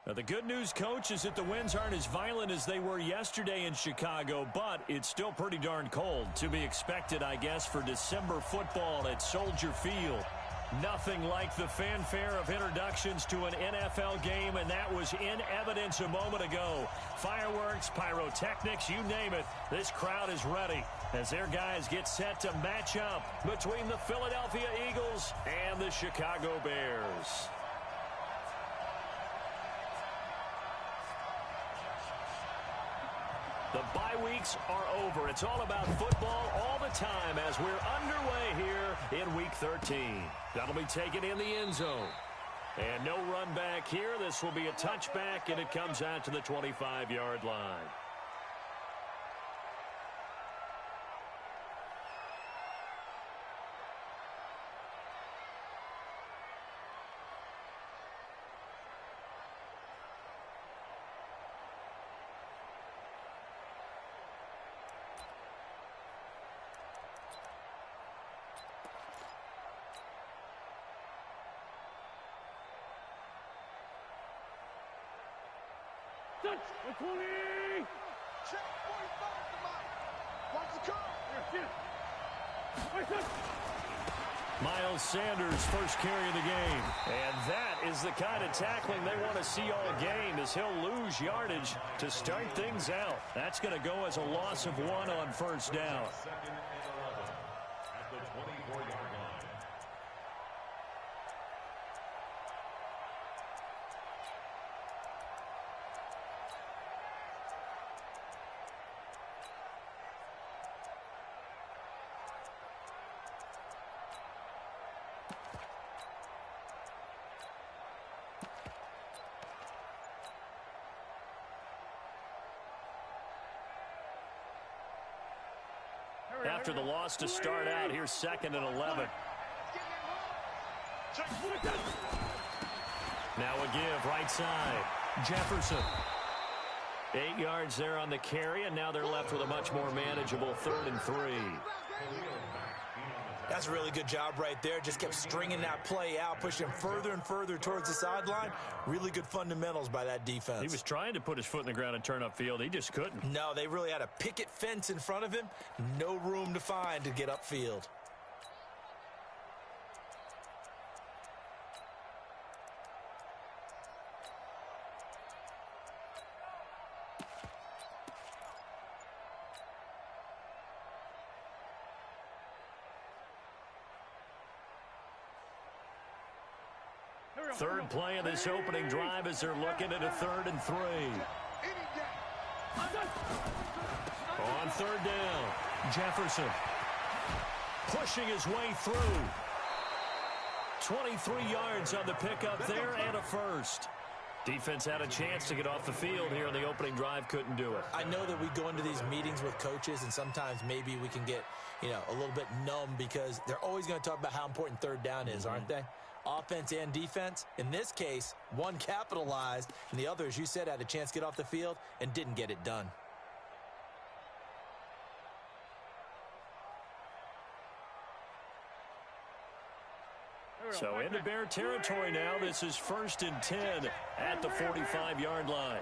Now, the good news, Coach, is that the winds aren't as violent as they were yesterday in Chicago, but it's still pretty darn cold. To be expected, I guess, for December football at Soldier Field. Nothing like the fanfare of introductions to an NFL game, and that was in evidence a moment ago. Fireworks, pyrotechnics, you name it. This crowd is ready as their guys get set to match up between the Philadelphia Eagles and the Chicago Bears. The bye weeks are over. It's all about football all the time as we're underway here in Week 13. That'll be taken in the end zone. And no run back here. This will be a touchback, and it comes out to the 25-yard line. Touch! 20! Check 45 to Mike. Watch the car. Miles Sanders first carry of the game. And that is the kind of tackling they want to see all game as he'll lose yardage to start things out. That's going to go as a loss of 1 on first down. After the loss to start out, here's 2nd and 11. Now a give, right side. Jefferson. 8 yards there on the carry, and now they're left with a much more manageable 3rd and 3. That's a really good job right there. Just kept stringing that play out, pushing further and further towards the sideline. Really good fundamentals by that defense. He was trying to put his foot in the ground and turn upfield. He just couldn't. No, they really had a picket fence in front of him. No room to find to get upfield. Third play of this opening drive as they're looking at a 3rd and 3. On 3rd down, Jefferson pushing his way through. 23 yards on the pickup there and a first. Defense had a chance to get off the field here in the opening drive, couldn't do it. I know that we go into these meetings with coaches, and sometimes maybe we can get, a little bit numb because they're always going to talk about how important 3rd down is, aren't they? Offense and defense. In this case, one capitalized, and the other, as you said, had a chance to get off the field and didn't get it done. So into Bear territory now. This is 1st and 10 at the 45-yard line.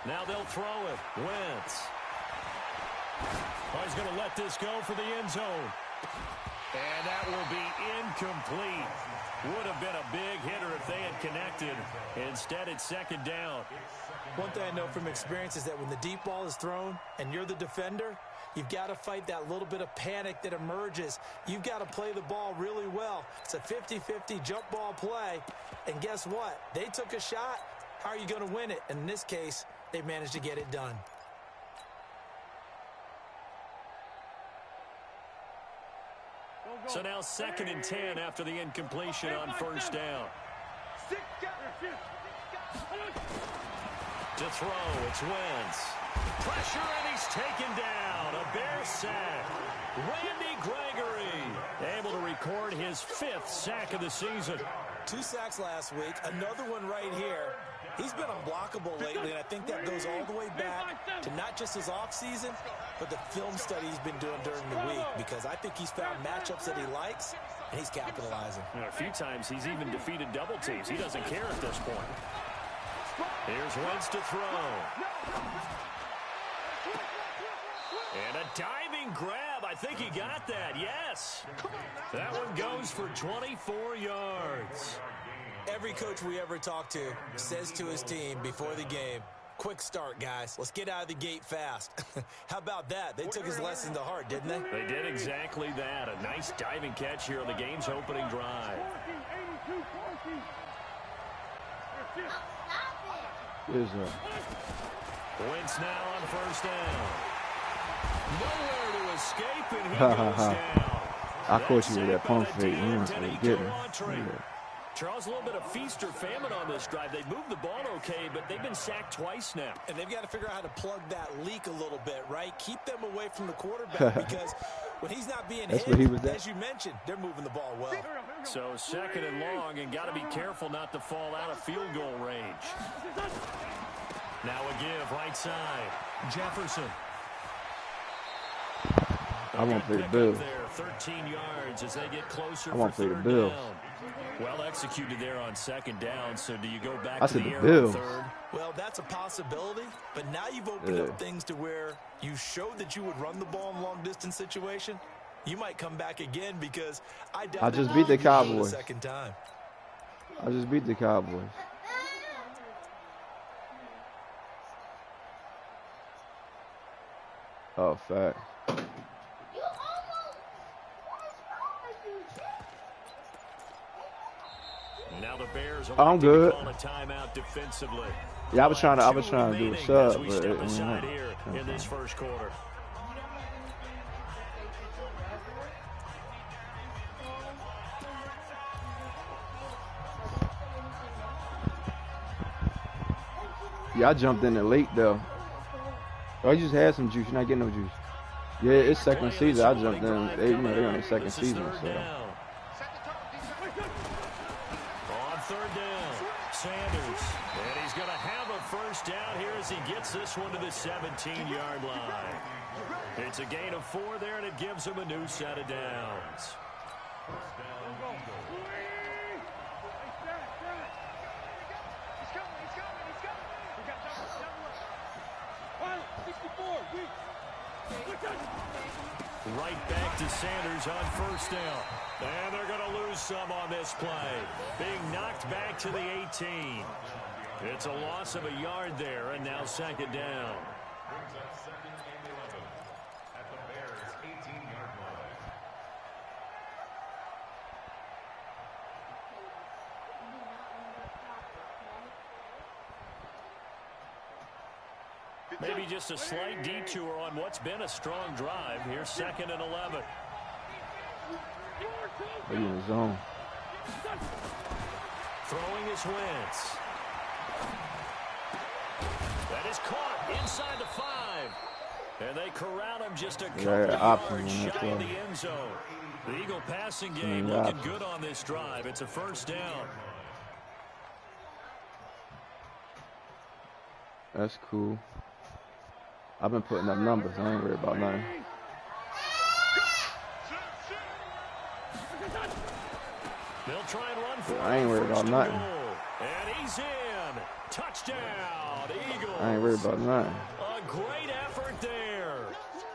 Now they'll throw it. Wentz. Oh, he's going to let this go for the end zone. And that will be incomplete. Would have been a big hitter if they had connected. Instead, it's 2nd down. One thing I know from experience is that when the deep ball is thrown and you're the defender, you've got to fight that little bit of panic that emerges. You've got to play the ball really well. It's a 50-50 jump ball play. And guess what? They took a shot. How are you going to win it? And in this case, they managed to get it done. So now 2nd and 10 after the incompletion on first down. To throw, it's Wentz. Pressure, and he's taken down. A Bear sack. Randy Gregory able to record his 5th sack of the season. 2 sacks last week, another one right here. He's been unblockable lately, and I think that goes all the way back to not just his offseason, but the film study he's been doing during the week, because I think he's found matchups that he likes, and he's capitalizing. A few times he's even defeated double teams. He doesn't care at this point. Here's Wentz to throw. And a diving grab. I think he got that. Yes. That one goes for 24 yards. Every coach we ever talk to says to his team before the game, quick start, guys. Let's get out of the gate fast. How about that? They took his lesson to heart, didn't they? They did exactly that. A nice diving catch here on the game's opening drive. Wentz now on first down. Nowhere to escape, and he goes down. I caught you with that pump fake. You want to get me. Charles, a little bit of feast or famine on this drive. They moved the ball okay, but they've been sacked twice now. And they've got to figure out how to plug that leak a little bit, right? Keep them away from the quarterback because when he's not being hit, as you mentioned, they're moving the ball well. So second and long, and got to be careful not to fall out of field goal range. Now a give, right side. Jefferson. I want to play the Bills. 13 yards as they get closer. I want to play the Bills. Well executed there on second down. So do you go back to the air on third? Well, that's a possibility. But now you've opened up things to where you showed that you would run the ball in long-distance situation. You might come back again because I just beat the Cowboys. The second time. I just beat the Cowboys. Oh, fact. Now the Bears are I'm good. On a timeout defensively. Yeah, I was trying to do a sub, but it here in this first quarter. Yeah, I jumped in there late though. Oh, you just had some juice. You're not getting no juice. Yeah, it's second season. I jumped in. They on their second season, so. On third down, Sanders, and he's going to have a first down here as he gets this one to the 17-yard line. It's a gain of 4 there, and it gives him a new set of downs. Right back to Sanders on first down. And they're going to lose some on this play. Being knocked back to the 18. It's a loss of a yard there, and now second down. Maybe just a slight detour on what's been a strong drive. Here's second and 11. They're in the zone. Throwing is Wentz. That is caught inside the 5. And they corral him just a couple yards shy of the end zone. The Eagle passing game looking good on this drive. It's a first down. That's cool. I've been putting up numbers. I ain't worried about nothing. They'll try and run for I ain't worried about nothing. And he's in. Touchdown, Eagles. I ain't worried about nothing. A great effort there.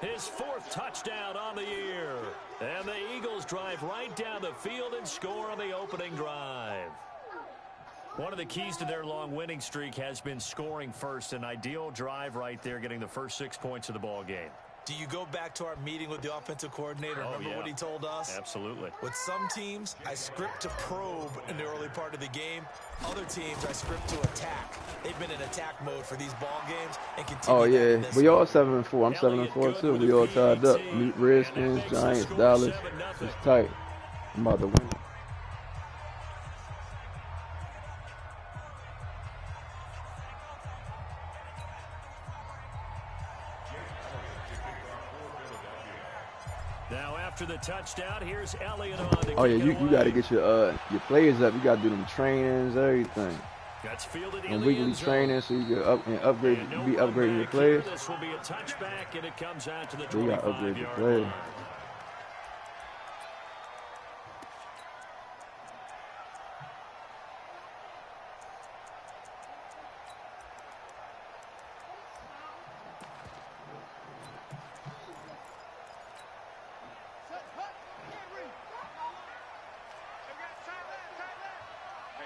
His 4th touchdown on the year. And the Eagles drive right down the field and score on the opening drive. One of the keys to their long winning streak has been scoring first. An ideal drive right there, getting the first 6 points of the ball game. Do you go back to our meeting with the offensive coordinator? Remember what he told us? Absolutely. With some teams, I script to probe in the early part of the game. Other teams, I script to attack. They've been in attack mode for these ball games and continue. Oh yeah, we all 7-4. I'm 7-4 too. We all tied up. Meet Redskins, Giants, Dallas. It's tight. I'm about to win. Now after the touchdown, here's Elliott on to oh yeah, you got to get your players up. You got to do them trainings, everything. That's fielded and weekly training, so you can upgrade, be upgrading your players. This will be a touchback, and it comes out to the 25-yard line. You got to upgrade your players.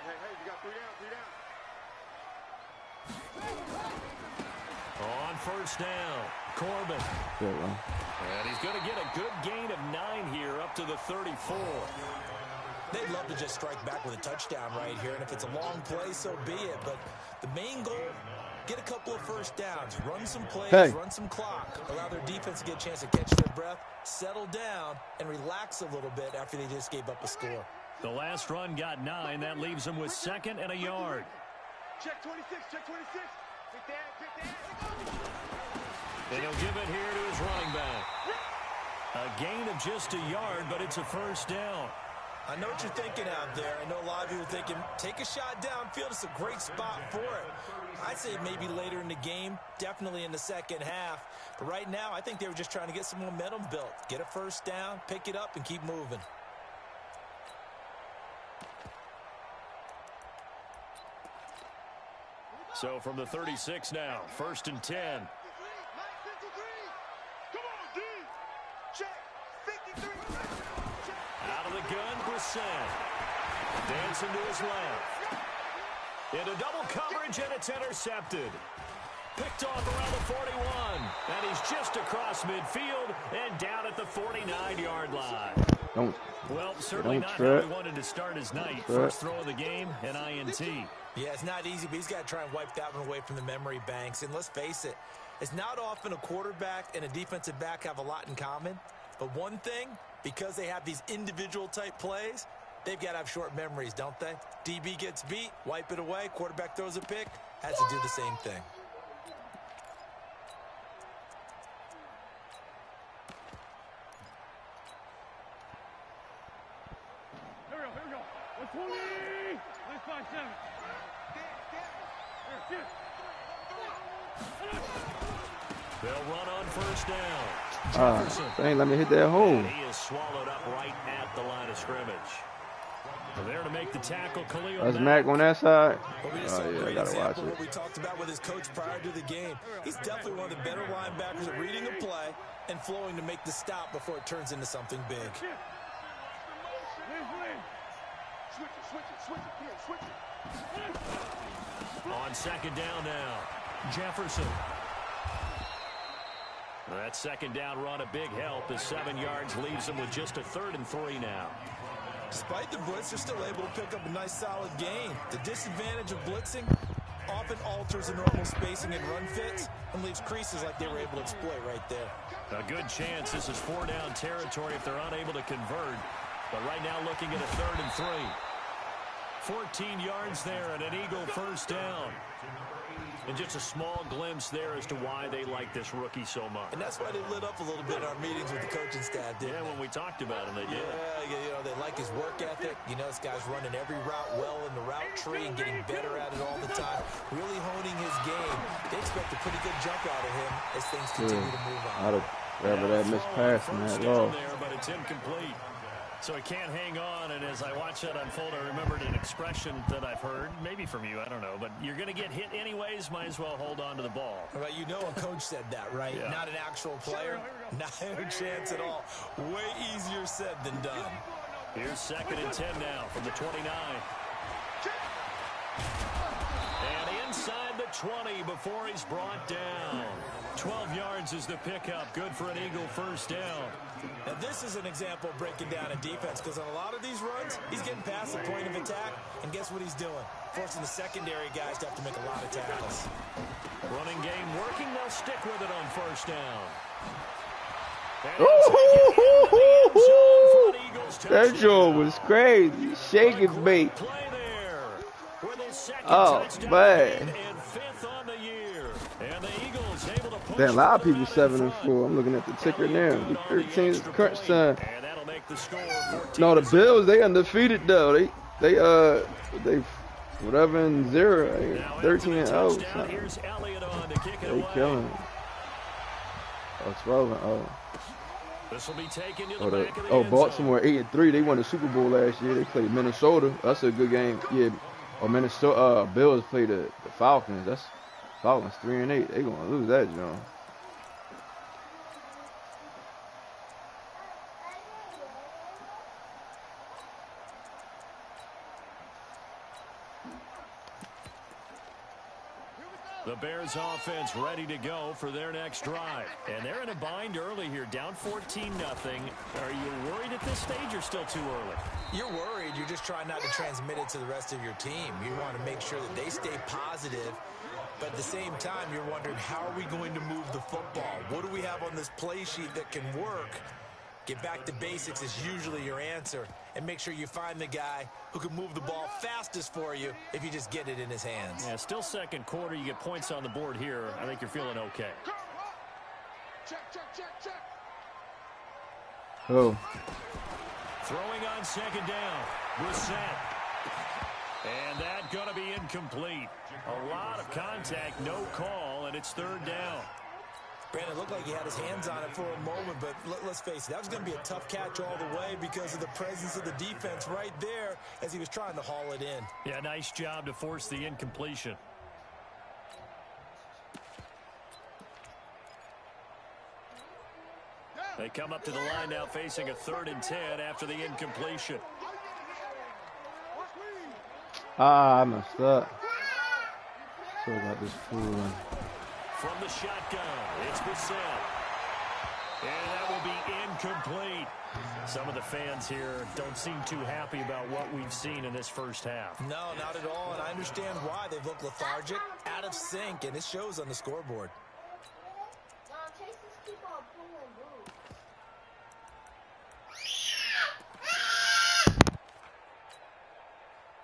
Hey, you got 3 down. On first down, Corbin. Good one. And he's going to get a good gain of 9 here up to the 34. They'd love to just strike back with a touchdown right here, and if it's a long play, so be it. But the main goal, get a couple of first downs, run some plays, run some clock, allow their defense to get a chance to catch their breath, settle down, and relax a little bit after they just gave up a score. The last run got 9. That leaves them with 2nd and a yard. Check 26, check 26. Get that. And he'll give it here to his running back. A gain of just a yard, but it's a first down. I know what you're thinking out there. I know a lot of you are thinking, take a shot downfield. It's a great spot for it. I'd say maybe later in the game, definitely in the second half. But right now, I think they were just trying to get some momentum built. Get a first down, pick it up, and keep moving. So from the 36 now, 1st and 10. Come on, D. Check 53. Out of the gun, Brissett. Dancing to his left. Into double coverage, and it's intercepted. Picked off around the 41. And he's just across midfield and down at the 49-yard line. Well, certainly not how he wanted to start his night. First throw of the game, an INT. Yeah, it's not easy, but he's got to try and wipe that one away from the memory banks. And let's face it, it's not often a quarterback and a defensive back have a lot in common. But one thing, because they have these individual type plays, they've got to have short memories, don't they? DB gets beat, wipe it away, quarterback throws a pick, has to do the same thing. Here we go. 120. Let's 5-7. They'll run on first down. Dang, let me hit that hole. And he is swallowed up right at the line of scrimmage. And there to make the tackle, Khalil That's Mack on that side. Well, we just saw a Yeah, I great gotta watch example of it. what we talked about with his coach prior to the game. He's definitely one of the better linebackers at reading a play and flowing to make the stop before it turns into something big. Switch it. On second down now, Jefferson. That second down run, a big help. The 7 yards leaves them with just a 3rd and 3 now. Despite the blitz, they're still able to pick up a nice solid gain. The disadvantage of blitzing often alters the normal spacing and run fits and leaves creases like they were able to exploit right there. A good chance this is 4-down territory if they're unable to convert. But right now looking at a 3rd and 3. 14 yards there and an Eagle first down. And just a small glimpse there as to why they like this rookie so much. And that's why they lit up a little bit in our meetings with the coaching staff, didn't they? When we talked about him, they did. Yeah, you know, they like his work ethic. You know, this guy's running every route well in the route tree and getting better at it all the time, really honing his game. They expect a pretty good jump out of him as things continue to move on. I'd have rather that missed pass than that low. There, but it's incomplete. So he can't hang on, and as I watch that unfold, I remembered an expression that I've heard, maybe from you, I don't know, but you're going to get hit anyways, might as well hold on to the ball. Right, you know a coach said that, right? Yeah. Not an actual player, not a chance at all. Way easier said than done. Here's 2nd and 10 now from the 29. And inside the 20 before he's brought down. 12 yards is the pickup. Good for an Eagle first down. Now, this is an example of breaking down a defense because on a lot of these runs, he's getting past the point of attack, and guess what he's doing? Forcing the secondary guys to have to make a lot of tackles. Running game working. They'll stick with it on first down. That joke was crazy. Shaking bait. Oh, man. Damn, a lot of people 7 and 4. I'm looking at the ticker now. The 13 is crunch time. No, the Bills, they undefeated though. They whatever in 0, 13 and 0. They killing it. Oh, 12 and 0. Baltimore 8 and 3. They won the Super Bowl last year. They played Minnesota. That's a good game. Yeah. Or Minnesota. Bills played the Falcons. That's Falcons 3 and 8. They gonna lose that, John. The Bears offense ready to go for their next drive. And they're in a bind early here, down 14-0. Are you worried at this stage or still too early? You're worried. You're just trying not to transmit it to the rest of your team. You want to make sure that they stay positive. But at the same time, you're wondering, how are we going to move the football? What do we have on this play sheet that can work? Get back to basics is usually your answer. And make sure you find the guy who can move the ball fastest for you if you just get it in his hands. Yeah, still second quarter. You get points on the board here. I think you're feeling okay. Check, check, check, check. Oh. Throwing on second down. Brissett. And that's going to be incomplete. A lot of contact, no call, and it's third down. Brandon, it looked like he had his hands on it for a moment, but let's face it, that was going to be a tough catch all the way because of the presence of the defense right there as he was trying to haul it in. Yeah, nice job to force the incompletion. They come up to the line now facing a 3rd and 10 after the incompletion. Ah, I messed up. So I got this fool in. From the shotgun, it's Brissett. And that will be incomplete. Some of the fans here don't seem too happy about what we've seen in this first half. No, not at all, and I understand why. They've looked lethargic, out of sync, and it shows on the scoreboard.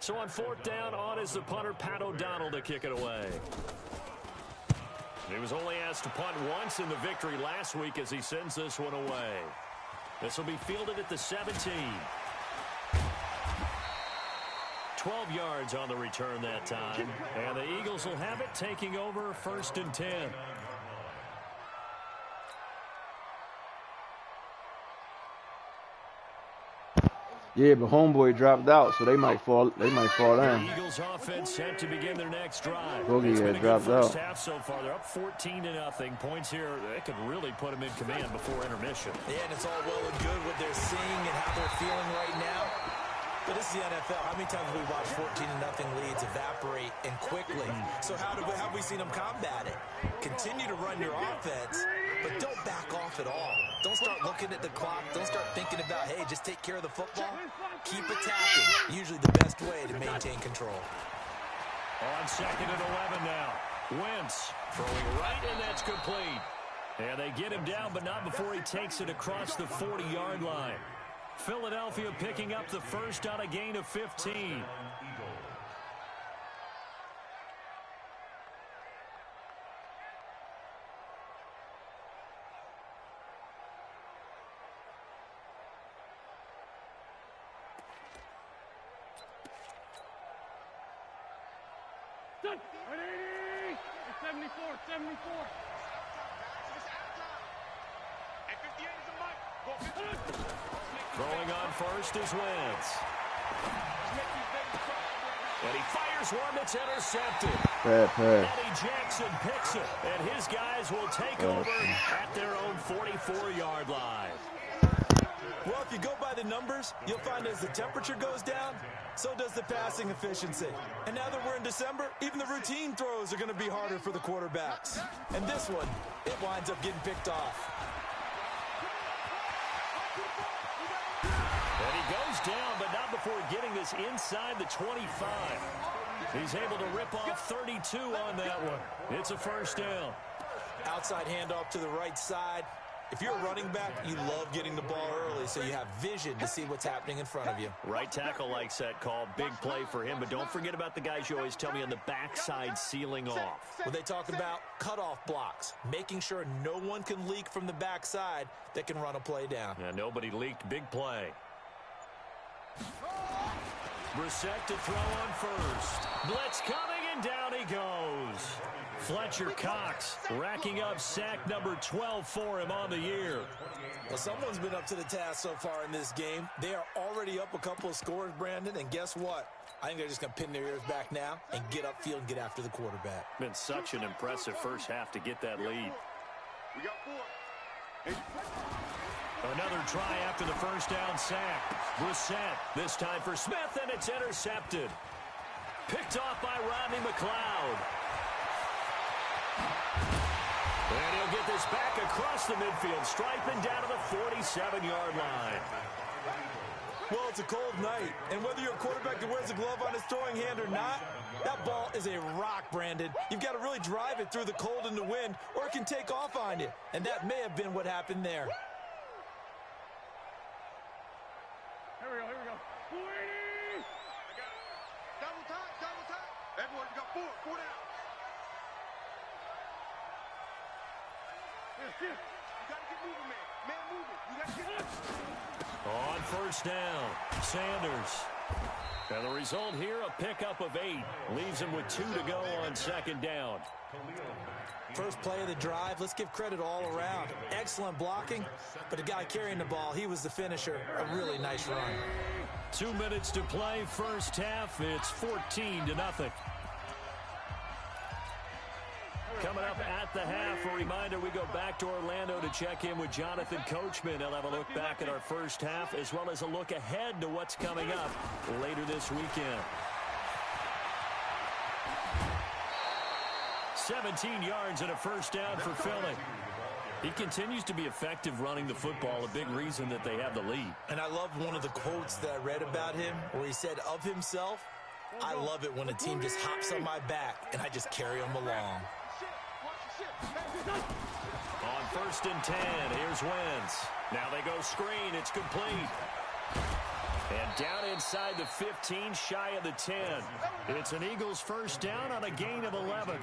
So on 4th down, on is the punter, Pat O'Donnell, to kick it away. He was only asked to punt once in the victory last week as he sends this one away. This will be fielded at the 17. 12 yards on the return that time. And the Eagles will have it, taking over 1st and 10. Yeah, but homeboy dropped out, so they might fall down. The Eagles offense set to begin their next drive. Boogie It's been a dropped good first out. half so far. They're up 14-0. Points here, they could really put them in command before intermission. Yeah, and it's all well and good what they're seeing and how they're feeling right now. But this is the NFL. How many times have we watched 14-0 leads evaporate and quickly? So how have we seen them combat it? Continue to run your offense, but don't back off at all. Don't start looking at the clock. Don't start thinking about, hey, just take care of the football. Keep attacking. Usually the best way to maintain control. On 2nd and 11 now. Wentz throwing right, and that's complete. And they get him down, but not before he takes it across the 40-yard line. Philadelphia picking up the first on a gain of 15. Ready? 74, 74. At 58 is the mic. Throwing on first is Wentz. And he fires one that's intercepted. Bad pass. Eddie Jackson picks it, and his guys will take over at their own 44-yard line. Well, if you go by the numbers, you'll find as the temperature goes down, so does the passing efficiency. And now that we're in December, even the routine throws are going to be harder for the quarterbacks. And this one, it winds up getting picked off. And he goes down, but not before getting this inside the 25. He's able to rip off 32 on that one. It's a first down. Outside handoff to the right side. If you're a running back, you love getting the ball early so you have vision to see what's happening in front of you. Right tackle likes that call. Big play for him, but don't forget about the guys you always tell me on the backside sealing off. When they talk about cutoff blocks, making sure no one can leak from the backside that can run a play down. Yeah, nobody leaked. Big play. Brissett to throw on first. Blitz coming, and down he goes. Fletcher Cox racking up sack number 12 for him on the year. Well, someone's been up to the task so far in this game. They are already up a couple of scores, Brandon, and guess what? I think they're just going to pin their ears back now and get upfield and get after the quarterback. Been such an impressive first half to get that lead. We got 4. Another try after the first down sack. Brissett, this time for Smith, and it's intercepted. Picked off by Rodney McLeod. And he'll get this back across the midfield stripe and down to the 47-yard line. Well, it's a cold night, and whether you're a quarterback that wears a glove on his throwing hand or not, that ball is a rock, Brandon. You've got to really drive it through the cold and the wind, or it can take off on you. And that may have been what happened there. Here we go, here we go. 480! I got it. Double time, double time. Everyone, you got four down. Yes. You got to get moving, man. Man moving. You got to get On first down, Sanders. And the result here, a pickup of 8. Leaves him with 2 to go on second down. First play of the drive, let's give credit all around. Excellent blocking, but the guy carrying the ball, he was the finisher. A really nice run. 2 minutes to play, first half. It's 14-0. Coming up at the half, a reminder, we go back to Orlando to check in with Jonathan Coachman. He'll have a look back at our first half, as well as a look ahead to what's coming up later this weekend. 17 yards and a first down for Philly. He continues to be effective running the football, a big reason that they have the lead. And I love one of the quotes that I read about him, where he said of himself, I love it when a team just hops on my back and I just carry them along. On first and 10, here's Wentz. Now they go screen. It's complete. And down inside the 15, shy of the 10. It's an Eagles first down on a gain of 11.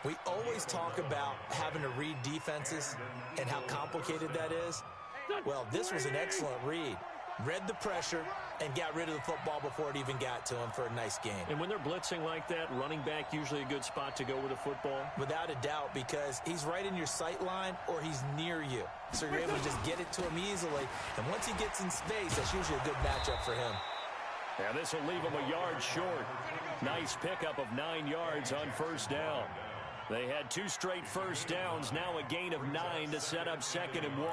We always talk about having to read defenses and how complicated that is. Well, this was an excellent read. Read the pressure and got rid of the football before it even got to him for a nice game. And when they're blitzing like that, running back usually a good spot to go with a football? Without a doubt, because he's right in your sight line or he's near you. So you're able to just get it to him easily. And once he gets in space, that's usually a good matchup for him. And this will leave him a yard short. Nice pickup of 9 yards on first down. They had 2 straight first downs, now a gain of 9 to set up 2nd and 1.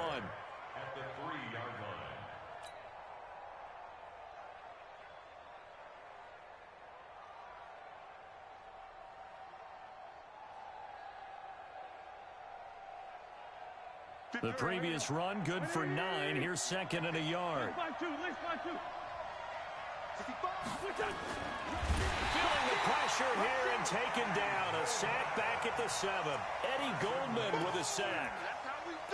The previous run, good for 9. Here's 2nd and a yard. Feeling the pressure here and taken down. A sack back at the 7. Eddie Goldman with a sack.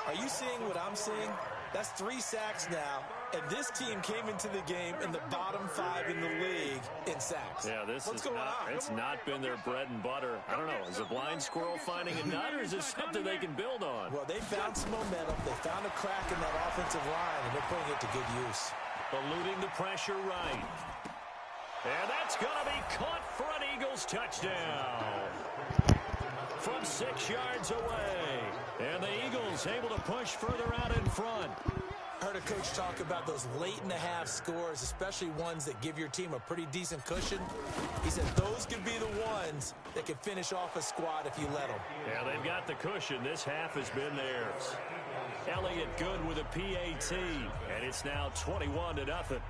Are you seeing what I'm seeing? That's 3 sacks now, and this team came into the game in the bottom 5 in the league in sacks. Yeah, it's not been their bread and butter. I don't know, is a blind squirrel finding a nut, or is this something they can build on? Well, they found some momentum. They found a crack in that offensive line, and they're putting it to good use. Eluding the pressure right. And that's going to be caught for an Eagles touchdown. From 6 yards away. And the Eagles able to push further out in front. I heard a coach talk about those late-in-the-half scores, especially ones that give your team a pretty decent cushion. He said those could be the ones that can finish off a squad if you let them. Yeah, they've got the cushion. This half has been theirs. Elliott good with a PAT, and it's now 21-0.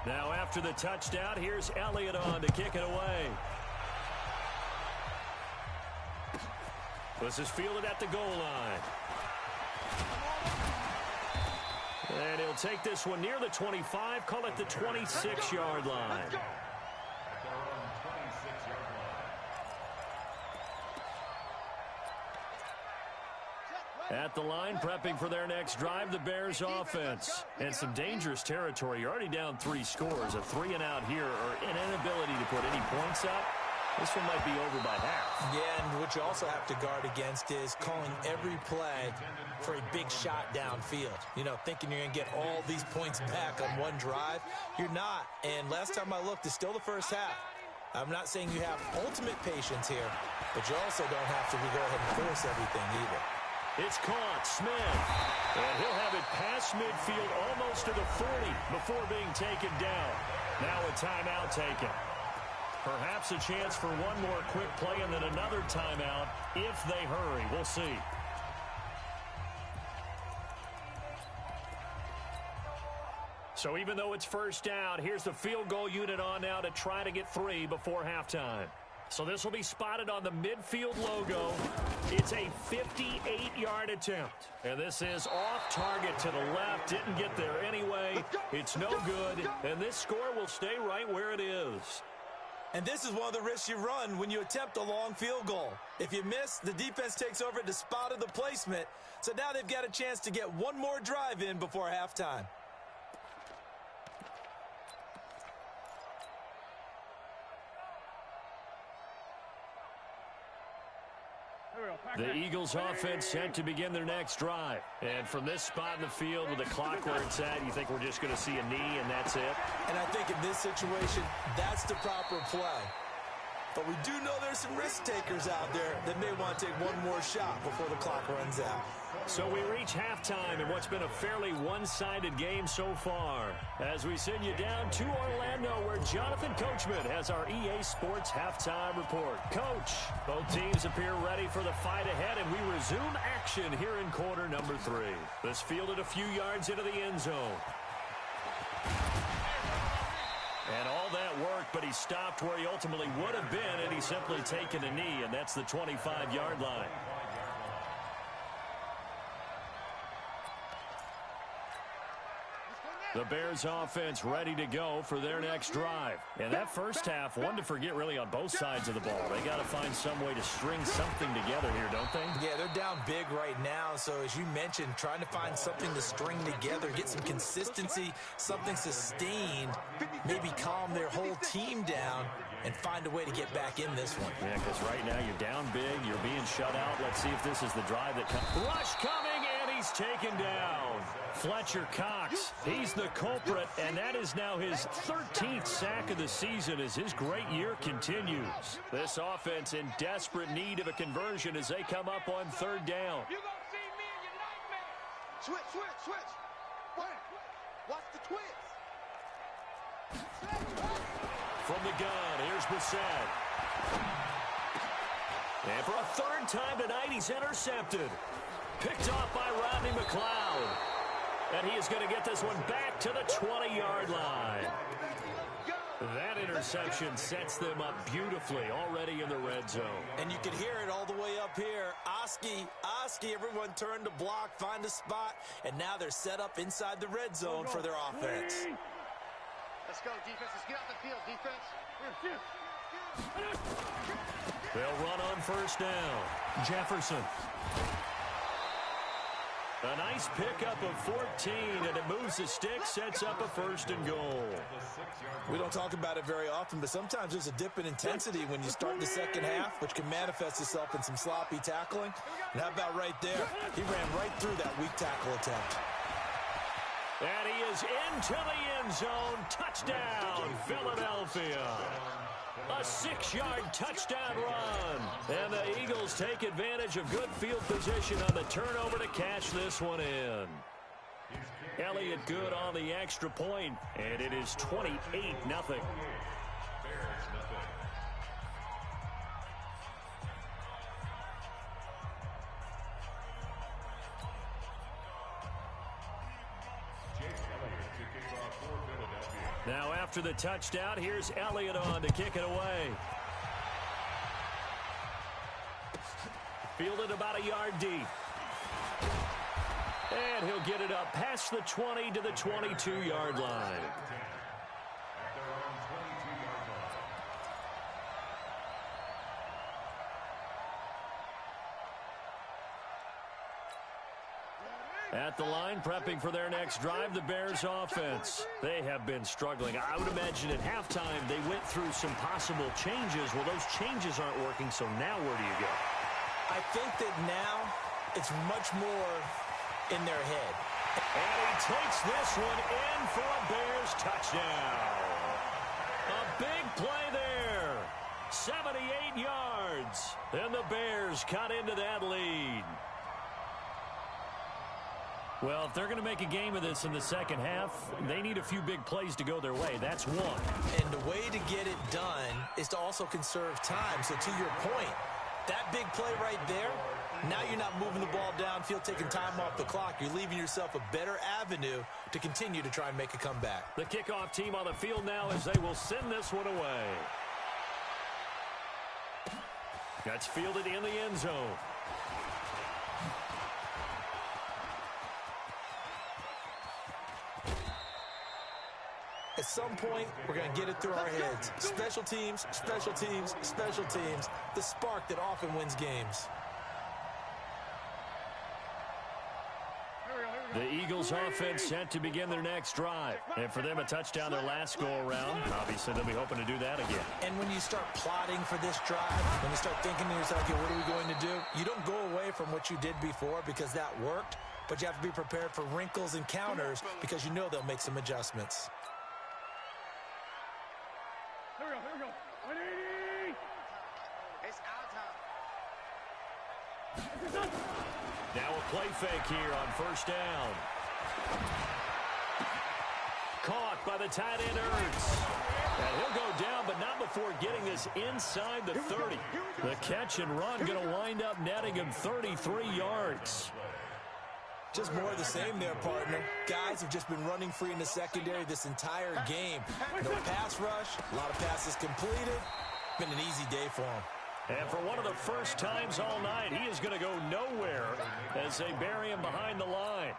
Now after the touchdown, here's Elliott on to kick it away. This is fielded at the goal line. And he'll take this one near the 25, call it the 26-yard line. At the line, prepping for their next drive, the Bears offense. And some dangerous territory. You're already down 3 scores. A 3-and-out here, or an inability to put any points up. This one might be over by half. Yeah, and what you also have to guard against is calling every play for a big shot downfield. You know, thinking you're going to get all these points back on one drive. You're not. And last time I looked, it's still the first half. I'm not saying you have ultimate patience here, but you also don't have to go ahead and force everything either. It's caught, Smith, and he'll have it past midfield almost to the 40 before being taken down. Now a timeout taken. Perhaps a chance for one more quick play and then another timeout if they hurry. We'll see. So even though it's first down, here's the field goal unit on now to try to get 3 before halftime. So this will be spotted on the midfield logo. It's a 58-yard attempt. And this is off target to the left. Didn't get there anyway. It's no good. And this score will stay right where it is. And this is one of the risks you run when you attempt a long field goal. If you miss, the defense takes over at the spot of the placement. So now they've got a chance to get one more drive in before halftime. The Eagles offense set to begin their next drive. And from this spot in the field with the clock where it's at, you think we're just going to see a knee and that's it? And I think in this situation, that's the proper play. But we do know there's some risk takers out there that may want to take one more shot before the clock runs out. So we reach halftime in what's been a fairly one-sided game so far. As we send you down to Orlando, where Jonathan Coachman has our EA Sports halftime report. Coach, both teams appear ready for the fight ahead, and we resume action here in quarter number 3. This fielded a few yards into the end zone. And all that worked, but he stopped where he ultimately would have been, and he's simply taken a knee, and that's the 25-yard line. The Bears offense ready to go for their next drive. And that first half, one to forget really on both sides of the ball. They got to find some way to string something together here, don't they? Yeah, they're down big right now. So as you mentioned, trying to find something to string together, get some consistency, something sustained, maybe calm their whole team down and find a way to get back in this one. Yeah, because right now you're down big, you're being shut out. Let's see if this is the drive that comes. Rush coming, and he's taken down. Fletcher Cox, he's the culprit, and that is now his 13th sack of the season as his great year continues. This offense in desperate need of a conversion as they come up on 3rd down. You gonna see me in your nightmare. Switch. Watch the twist. From the gun, here's Brissett. And for a 3rd time tonight, he's intercepted. Picked off by Rodney McLeod. And he is going to get this one back to the 20-yard line. That interception sets them up beautifully already in the red zone. And you can hear it all the way up here. Oski, everyone turned to block, find a spot, and now they're set up inside the red zone for their offense. Let's go, defense. Let's get out the field, defense. They'll run on 1st down. Jefferson. A nice pickup of 14, and it moves the stick, sets up a 1st and goal. We don't talk about it very often, but sometimes there's a dip in intensity when you start the second half, which can manifest itself in some sloppy tackling. And how about right there? He ran right through that weak tackle attempt. And he is into the end zone. Touchdown, Philadelphia. A 6-yard touchdown run. And the Eagles take advantage of good field position on the turnover to catch this one in. Elliott good on the extra point, and it is 28-0. Now after the touchdown, here's Elliott on to kick it away. Fielded about a yard deep. And he'll get it up past the 20 to the 22-yard line. At the line, prepping for their next drive, the Bears offense. They have been struggling. I would imagine at halftime they went through some possible changes. Well, those changes aren't working, so now where do you go? I think that now it's much more in their head. And he takes this one in for a Bears touchdown. A big play there. 78 yards. And the Bears cut into that lead. Well, if they're going to make a game of this in the second half, they need a few big plays to go their way. That's one. And the way to get it done is to also conserve time. So to your point, that big play right there, Now you're not moving the ball downfield, taking time off the clock. You're leaving yourself a better avenue to continue to try and make a comeback. The kickoff team on the field now as they will send this one away. That's fielded in the end zone. At some point, we're going to get it through our heads. Special teams, special teams, special teams. The spark that often wins games. The Eagles offense set to begin their next drive. And for them, a touchdown their last go-around. Obviously, they'll be hoping to do that again. And when you start plotting for this drive, when you start thinking to yourself, okay, what are we going to do? You don't go away from what you did before because that worked, but you have to be prepared for wrinkles and counters because you know they'll make some adjustments. Here we go. 180. It's our time. Now a play fake here on first down. Caught by the tight end Ertz. And he'll go down, but not before getting this inside the 30. The catch and run going to wind up netting him 33 yards. Just more of the same there, partner. Guys have just been running free in the secondary this entire game. No pass rush, a lot of passes completed. Been an easy day for him. And for one of the first times all night, he is going to go nowhere as they bury him behind the line.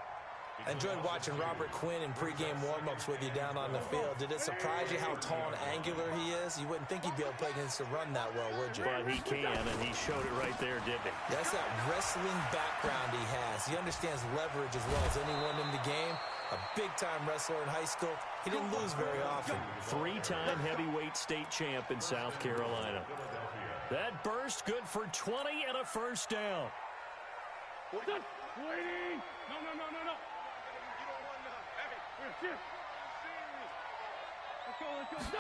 I enjoyed watching Robert Quinn in pregame warm-ups with you down on the field. Did it surprise you how tall and angular he is? You wouldn't think he'd be able to play against the run that well, would you? But he can, and he showed it right there, didn't he? That's that wrestling background he has. He understands leverage as well as anyone in the game. A big-time wrestler in high school. He didn't lose very often. Three-time heavyweight state champ in South Carolina. That burst good for 20 and a first down. Waiting. No. Let's go.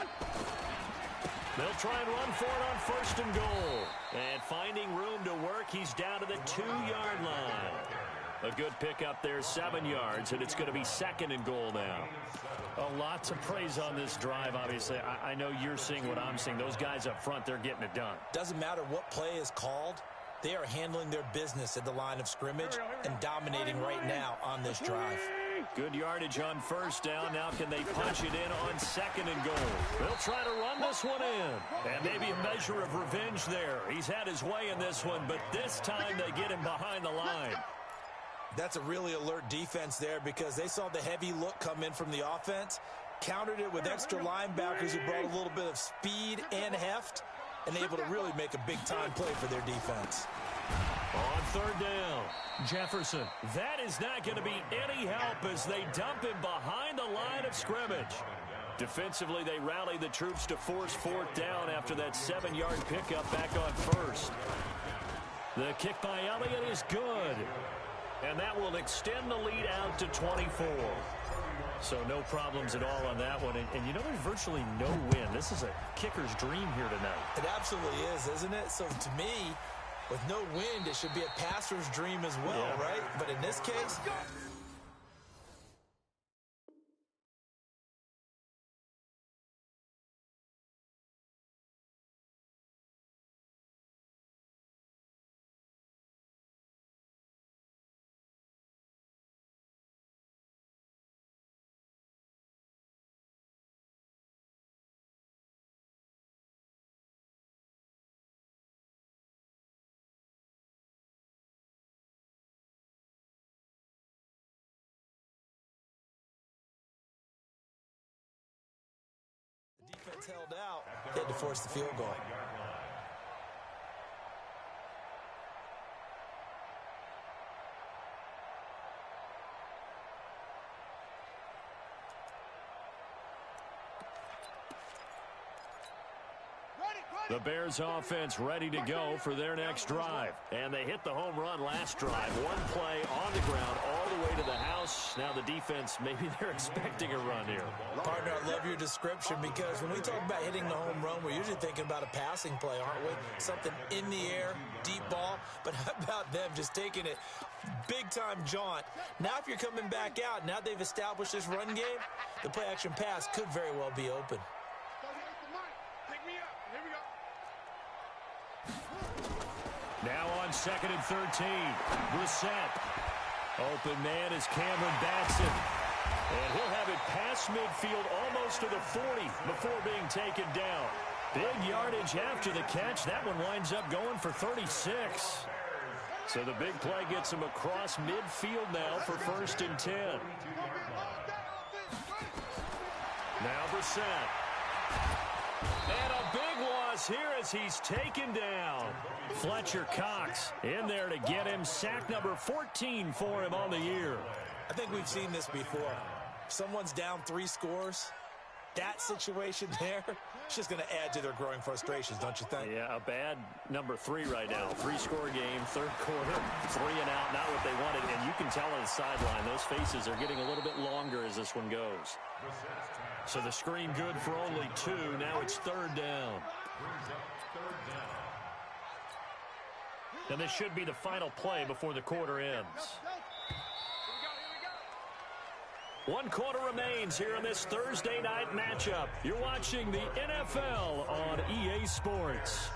They'll try and run for it on first and goal. And finding room to work, he's down to the 2-yard line. A good pickup there, 7 yards, and it's going to be second and goal now. A lot to praise on this drive, obviously. I know you're seeing what I'm seeing. Those guys up front, they're getting it done. Doesn't matter what play is called. They are handling their business at the line of scrimmage and dominating right now on this drive. Good yardage on first down. Now can they punch it in on second and goal? They'll try to run this one in. And maybe a measure of revenge there. He's had his way in this one, but this time they get him behind the line. That's a really alert defense there because they saw the heavy look come in from the offense, countered it with extra linebackers who brought a little bit of speed and heft, and able to really make a big-time play for their defense. On third down, Jefferson. That is not going to be any help as they dump him behind the line of scrimmage. Defensively, they rally the troops to force fourth down after that 7-yard pickup back on first. The kick by Elliott is good. And that will extend the lead out to 24. So no problems at all on that one. And you know, there's virtually no win. This is a kicker's dream here tonight. It absolutely is, isn't it? So to me, with no wind, it should be a passer's dream as well, right? But in this case... defense held out. They had to force the field goal. The Bears offense ready to go for their next drive. And they hit the home run last drive. One play on the ground all the way to the house. Now the defense, maybe they're expecting a run here. Partner, I love your description because when we talk about hitting the home run, we're usually thinking about a passing play, aren't we? Something in the air, deep ball. But how about them just taking it big-time jaunt? Now if you're coming back out, now they've established this run game, the play-action pass could very well be open. Now on on 2nd and 13. Brissett. Open man is Cameron Batson. And he'll have it past midfield almost to the 40 before being taken down. Big yardage after the catch. That one winds up going for 36. So the big play gets him across midfield now for 1st and 10. Now Brissett. And a big loss here as he's taken down. Fletcher Cox in there to get him. Sack number 14 for him on the year. I think we've seen this before. Someone's down 3 scores. That situation there, it's just going to add to their growing frustrations, don't you think? Yeah, a bad number 3 right now. 3-score game, 3rd quarter, 3 and out, not what they wanted. And you can tell on the sideline, those faces are getting a little bit longer as this one goes. So the screen good for only 2. Now it's 3rd down. And this should be the final play before the quarter ends. 1 quarter remains here in this Thursday night matchup. You're watching the NFL on EA Sports.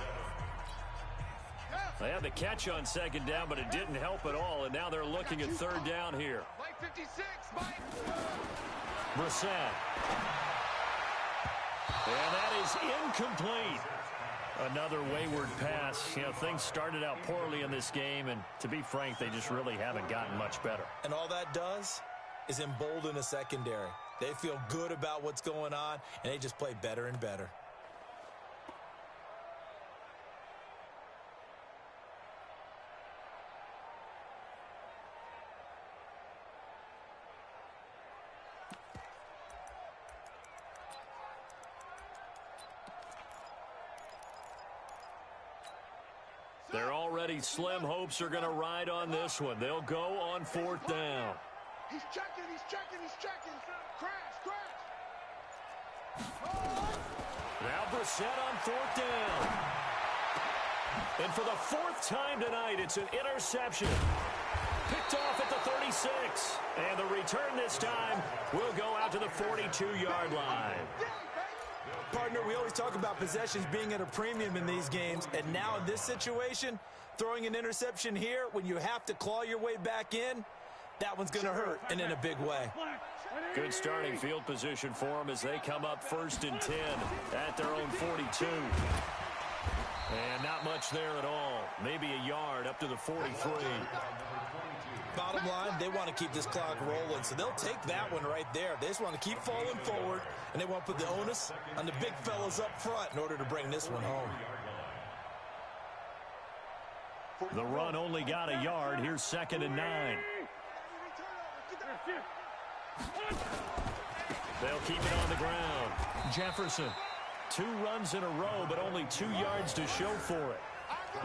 They had the catch on 2nd down, but it didn't help at all, and now they're looking at 3rd down here. Brissett. And that is incomplete. Another wayward pass. You know, things started out poorly in this game, and to be frank, they just really haven't gotten much better. And all that does is embolden a secondary. They feel good about what's going on, and they just play better and better. They're already slim hopes are going to ride on this one. They'll go on 4th down. He's checking, he's checking, he's checking. Crash, crash. Now Brissett on 4th down. And for the 4th time tonight, it's an interception. Picked off at the 36. And the return this time will go out to the 42-yard line. Partner, we always talk about possessions being at a premium in these games, and now in this situation, throwing an interception here when you have to claw your way back in, that one's going to hurt, and in a big way. Good starting field position for them as they come up 1st and 10 at their own 42. And not much there at all. Maybe a yard up to the 43. Bottom line, they want to keep this clock rolling, so they'll take that one right there. They just want to keep falling forward, and they want to put the onus on the big fellas up front in order to bring this one home. The run only got a yard. Here's 2nd and 9. They'll keep it on the ground. Jefferson, 2 runs in a row, but only 2 yards to show for it.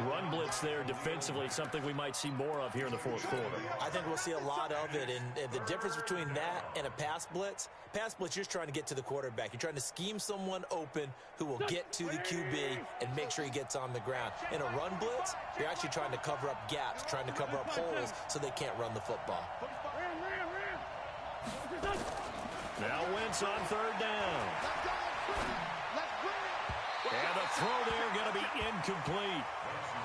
Run blitz there defensively, something we might see more of here in the 4th quarter. I think we'll see a lot of it, and the difference between that and a pass blitz, you're just trying to get to the quarterback. You're trying to scheme someone open who will get to the QB and make sure he gets on the ground. In a run blitz, you're actually trying to cover up gaps, trying to cover up holes so they can't run the football. Now Wentz on 3rd down. And the throw there going to be incomplete.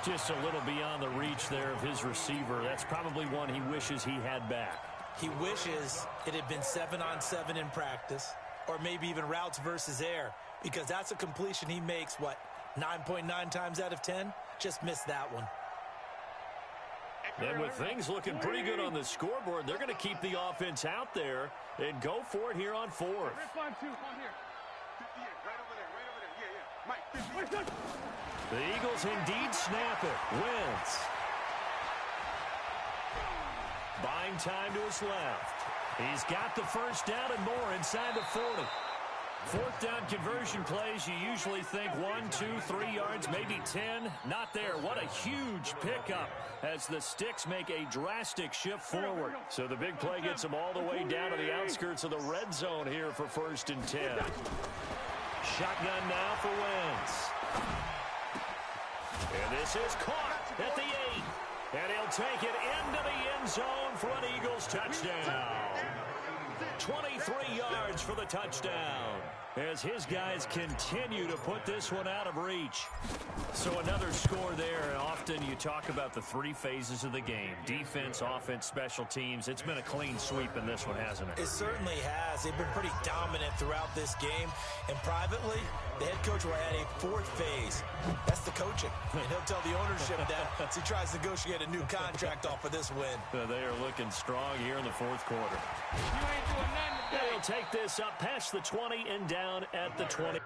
Just a little beyond the reach there of his receiver. That's probably one he wishes he had back. He wishes it had been 7-on-7 in practice, or maybe even routes versus air, because that's a completion he makes, 9.9 times out of 10? Just missed that one. And with things looking pretty good on the scoreboard, they're going to keep the offense out there and go for it here on 4th. The Eagles indeed snap it. Wentz. Buying time to his left. He's got the 1st down and more inside the 40. 4th down conversion plays, you usually think 1, 2, 3 yards, maybe 10. Not there. What a huge pickup as the Sticks make a drastic shift forward. So the big play gets them all the way down to the outskirts of the red zone here for 1st and 10. Shotgun now for Wentz. And this is caught at the 8. And he'll take it into the end zone for an Eagles touchdown. 23 yards for the touchdown. as his guys continue to put this one out of reach. So another score there. And often you talk about the three phases of the game: defense, offense, special teams. It's been a clean sweep in this one, hasn't it? It certainly has. They've been pretty dominant throughout this game. And privately, the head coach will add a fourth phase. That's the coaching. And he'll tell the ownership that as he tries to negotiate a new contract off of this win. They are looking strong here in the fourth quarter. You ain't doing nothing today. They'll take this up past the 20 and down at the 20.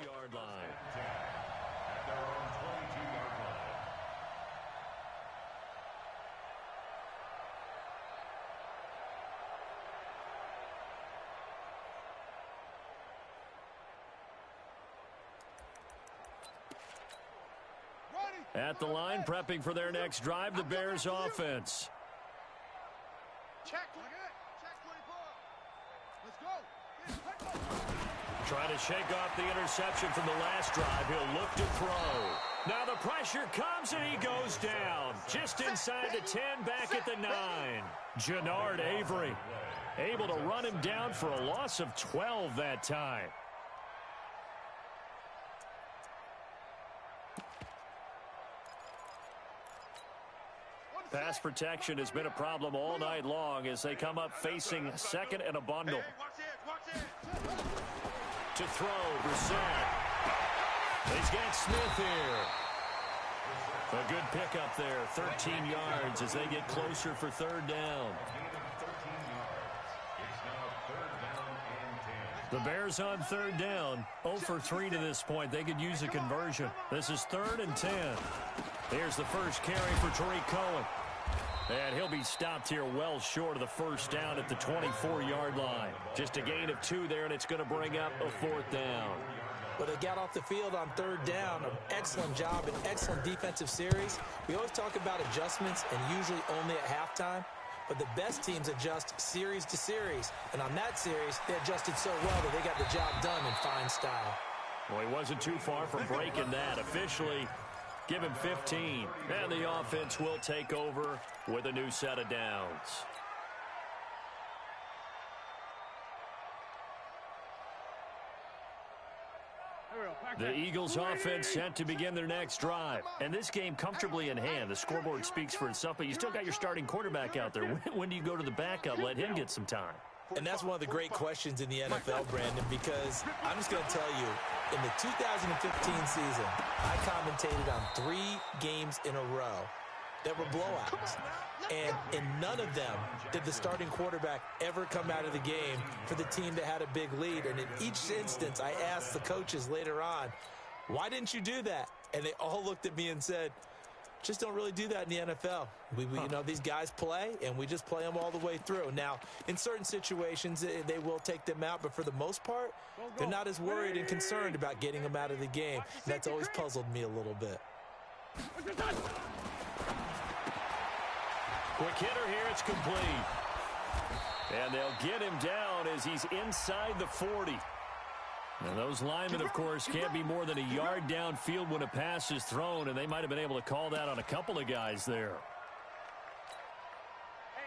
Yard line. At the line, prepping for their next drive, the Bears offense. Check. Check 24. Let's go. Trying to shake off the interception from the last drive. He'll look to throw. Now the pressure comes and he goes down. Just inside the 10, back at the 9. Jannard Avery able to run him down for a loss of 12 that time. Pass protection has been a problem all night long as they come up facing second and a bundle. To throw, Brissett. He's got Smith here. A good pickup there, 13 yards as they get closer for third down. The Bears on third down, 0 for 3 to this point. They could use a conversion. This is 3rd and 10. Here's the first carry for Tariq Cohen. And he'll be stopped here well short of the first down at the 24-yard line. Just a gain of 2 there, and it's going to bring up a 4th down. But they got off the field on third down. An excellent job, an excellent defensive series. We always talk about adjustments and usually only at halftime. But the best teams adjust series to series. And on that series, they adjusted so well that they got the job done in fine style. Well, he wasn't too far from breaking that. Officially, give him 15. And the offense will take over with a new set of downs. The Eagles offense set to begin their next drive. And this game comfortably in hand. The scoreboard speaks for itself, but you still got your starting quarterback out there. When do you go to the backup? Let him get some time. And that's one of the great questions in the NFL, Brandon, because I'm just going to tell you, in the 2015 season, I commentated on 3 games in a row that were blowouts. And in none of them did the starting quarterback ever come out of the game for the team that had a big lead. And in each instance, I asked the coaches later on, why didn't you do that? And they all looked at me and said, just don't really do that in the NFL. You know, these guys play, and we just play them all the way through. Now, in certain situations, they will take them out, but for the most part, they're not as worried and concerned about getting them out of the game. And that's always puzzled me a little bit. Quick hitter here, it's complete. And they'll get him down as he's inside the 40. And those linemen, of course, can't be more than a yard downfield when a pass is thrown, and they might have been able to call that on a couple of guys there.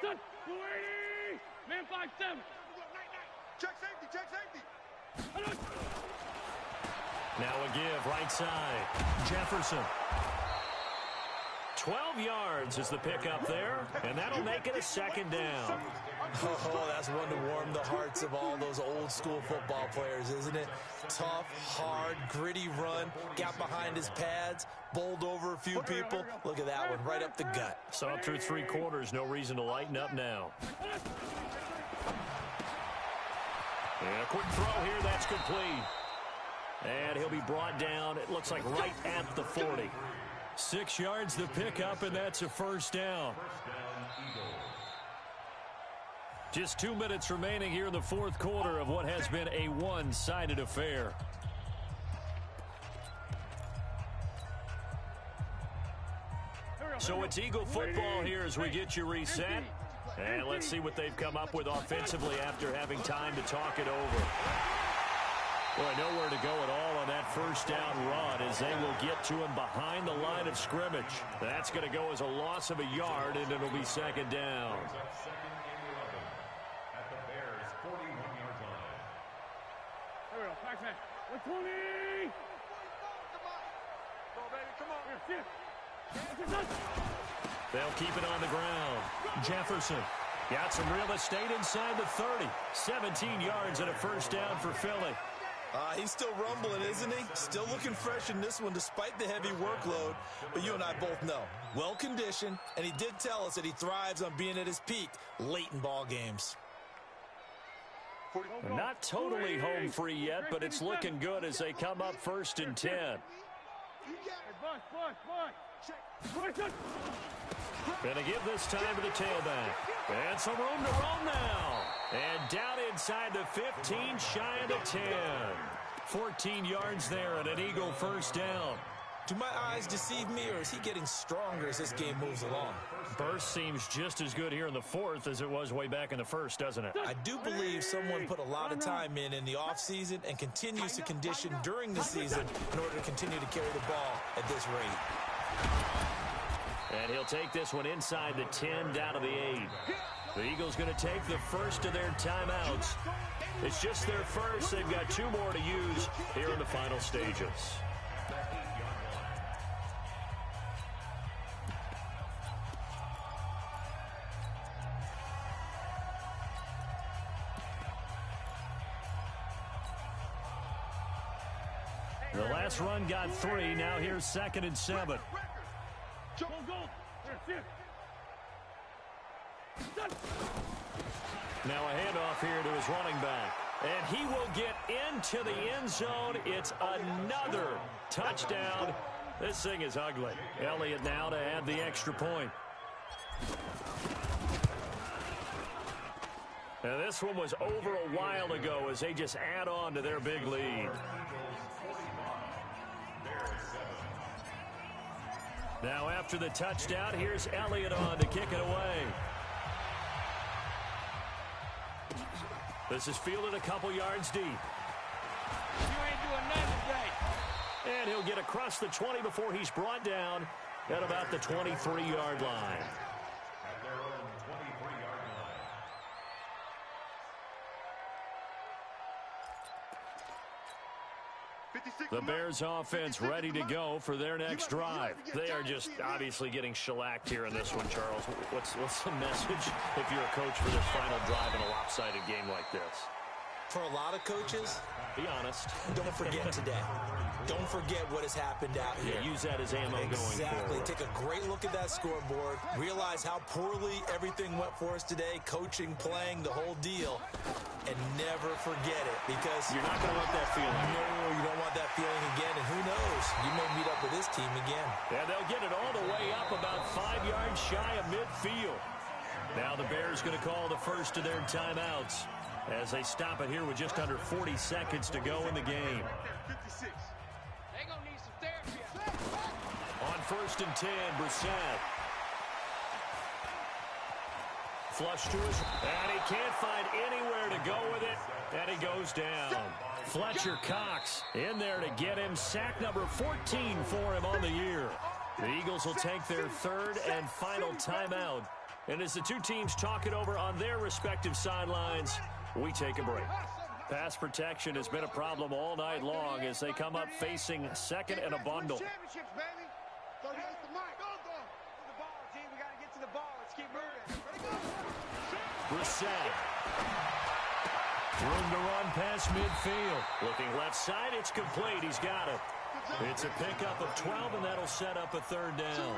Set. 280. Man 5-7. Check safety. Now a give, right side. Jefferson. 12 yards is the pickup there, and that'll make it a second down. Oh, that's one to warm the hearts of all those old school football players, isn't it? Tough, hard, gritty run, got behind his pads, bowled over a few people. Look at that one, right up the gut. So up through 3 quarters, no reason to lighten up now. And a quick throw here, that's complete. And he'll be brought down, it looks like right at the 40. 6 yards the pickup, and that's a first down. Just 2 minutes remaining here in the fourth quarter of what has been a one-sided affair. So it's Eagle football here as we get you reset. And let's see what they've come up with offensively after having time to talk it over. Boy, nowhere to go at all on that first down run as they will get to him behind the line of scrimmage. That's going to go as a loss of a yard, and it'll be second down. There we go. Back, back. 120. Come on, baby. Come on. Here, They'll keep it on the ground. Jefferson got some real estate inside the 30. 17 yards and a first down for Philly. He's still rumbling, isn't he? Still looking fresh in this one despite the heavy workload. But you and I both know, well-conditioned, and he did tell us that he thrives on being at his peak late in ball games. Not totally home free yet, but it's looking good as they come up 1st and 10. Gonna give this time to the tailback. And some room to roam now. And down inside the 15, shy of the 10. 14 yards there and an Eagle first down. Do my eyes deceive me, or is he getting stronger as this game moves along? Burst seems just as good here in the 4th as it was way back in the 1st, doesn't it? I do believe someone put a lot of time in the offseason and continues to condition during the season in order to continue to carry the ball at this rate. And he'll take this one inside the 10 down to the 8. The Eagles going to take the first of their timeouts. It's just their first. They've got 2 more to use here in the final stages. The last run got 3. Now here's 2nd and 7. Go, go. Here, Now a handoff here to his running back. And he will get into the end zone. It's another touchdown. This thing is ugly. Elliott now to add the extra point. And this one was over a while ago as they just add on to their big lead. Now after the touchdown, here's Elliott on to kick it away. This is fielded a couple yards deep. You ain't doing nothing today. And he'll get across the 20 before he's brought down at about the 23-yard line. The Bears offense ready to go for their next drive. They are just obviously getting shellacked here in this one, Charles. What's the message if you're a coach for this final drive in a lopsided game like this? For a lot of coaches, be honest. Don't forget today. Don't forget what has happened out here. Yeah, use that as ammo going forward. Exactly. Take a great look at that scoreboard. Realize how poorly everything went for us today. Coaching, playing, the whole deal. And never forget it, because you're not going to want that feeling. No, you don't want that feeling again. And who knows? You may meet up with this team again. And they'll get it all the way up about 5 yards shy of midfield. Now the Bears going to call the first of their timeouts as they stop it here with just under 40 seconds to go in the game. They gonna need some therapy. On 1st and 10, Brissett. Flush to his, and he can't find anywhere to go with it, and he goes down. Fletcher Cox in there to get him. Sack number 14 for him on the year. The Eagles will take their 3rd and final timeout. And as the two teams talk it over on their respective sidelines, we take a break. Pass protection has been a problem all night long as they come up facing 2nd and a bundle. Championships, baby. So here's the mic. Go. To the ball, G. We got to get to the ball. Let's keep moving. Ready, go. Brissett. Room to run past midfield. Looking left side, it's complete. He's got it. It's a pickup of 12, and that'll set up a 3rd down.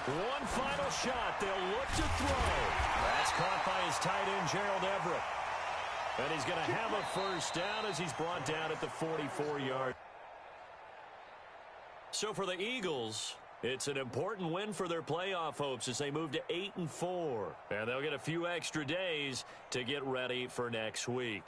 One final shot. They'll look to throw. That's caught by his tight end, Gerald Everett. And he's going to have a first down as he's brought down at the 44-yard. So for the Eagles, it's an important win for their playoff hopes as they move to 8-4. And they'll get a few extra days to get ready for next week.